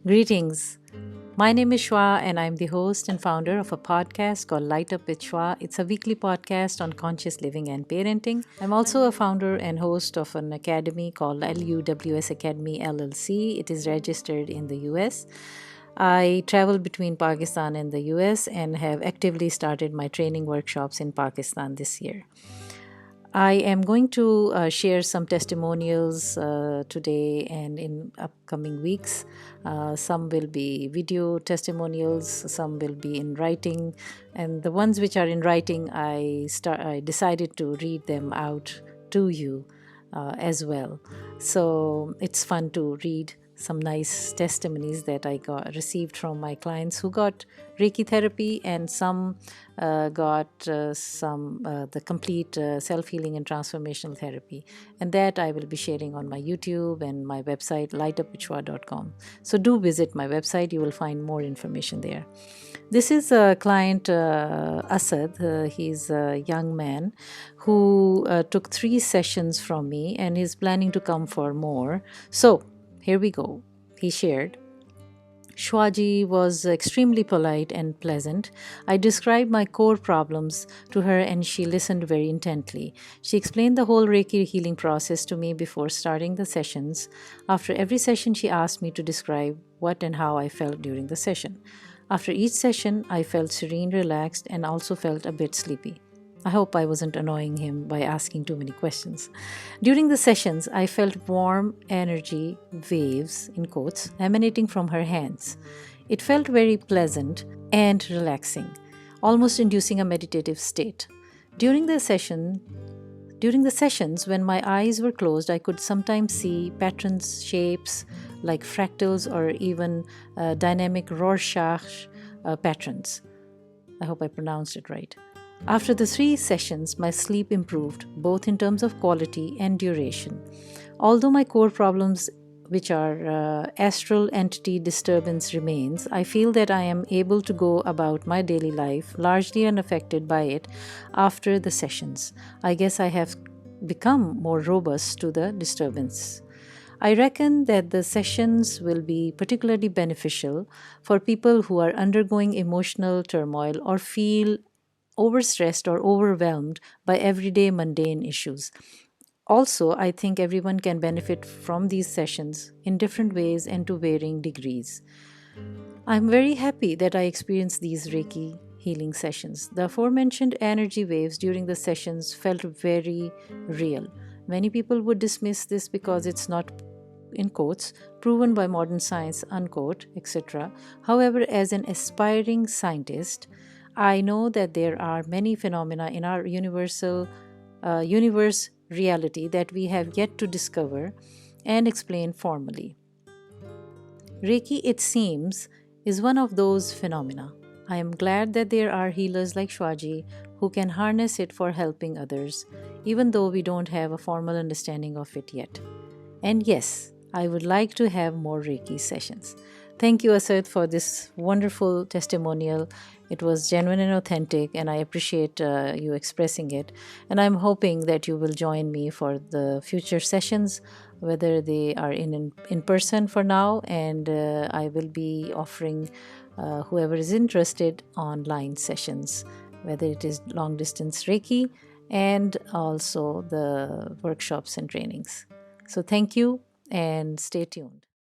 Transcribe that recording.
Greetings. My name is Shua, and I'm the host and founder of a podcast called Light Up with Shua. It's a weekly podcast on conscious living and parenting. I'm also a founder and host of an academy called LUWS Academy LLC. It is registered in the US. I travel between Pakistan and the US and have actively started my training workshops in Pakistan this year. I am going to share some testimonials today and in upcoming weeks. Some will be video testimonials, some will be in writing, and the ones which are in writing, I decided to read them out to you as well. So it's fun to read some nice testimonies that I received from my clients who got Reiki therapy, and some got the complete self-healing and transformational therapy, and that I will be sharing on my YouTube and my website lightupwithshua.com. So do visit my website, you will find more information there. This is a client, Asad. He's a young man who took 3 sessions from me and is planning to come for more. So here we go. He shared, Shuaji was extremely polite and pleasant. I described my core problems to her and she listened very intently. She explained the whole Reiki healing process to me before starting the sessions. After every session, she asked me to describe what and how I felt during the session. After each session, I felt serene, relaxed, and also felt a bit sleepy. I hope I wasn't annoying him by asking too many questions. During the sessions, I felt warm energy waves, in quotes, emanating from her hands. It felt very pleasant and relaxing, almost inducing a meditative state. During the sessions, when my eyes were closed, I could sometimes see patterns, shapes like fractals or even dynamic Rorschach patterns. I hope I pronounced it right. After the 3 sessions, my sleep improved, both in terms of quality and duration. Although my core problems, which are astral entity disturbance, remains, I feel that I am able to go about my daily life largely unaffected by it after the sessions. I guess I have become more robust to the disturbance. I reckon that the sessions will be particularly beneficial for people who are undergoing emotional turmoil or feel overstressed or overwhelmed by everyday mundane issues. Also, I think everyone can benefit from these sessions in different ways and to varying degrees. I'm very happy that I experienced these Reiki healing sessions. The aforementioned energy waves during the sessions felt very real. Many people would dismiss this because it's not, in quotes, proven by modern science, unquote, etc. However, as an aspiring scientist, I know that there are many phenomena in our universe reality that we have yet to discover and explain formally. Reiki, it seems, is one of those phenomena. I am glad that there are healers like Shuaji who can harness it for helping others, even though we don't have a formal understanding of it yet. And yes, I would like to have more Reiki sessions. Thank you, Asad, for this wonderful testimonial. It was genuine and authentic, and I appreciate you expressing it. And I'm hoping that you will join me for the future sessions, whether they are in person for now, and I will be offering whoever is interested online sessions, whether it is long distance Reiki and also the workshops and trainings. So thank you and stay tuned.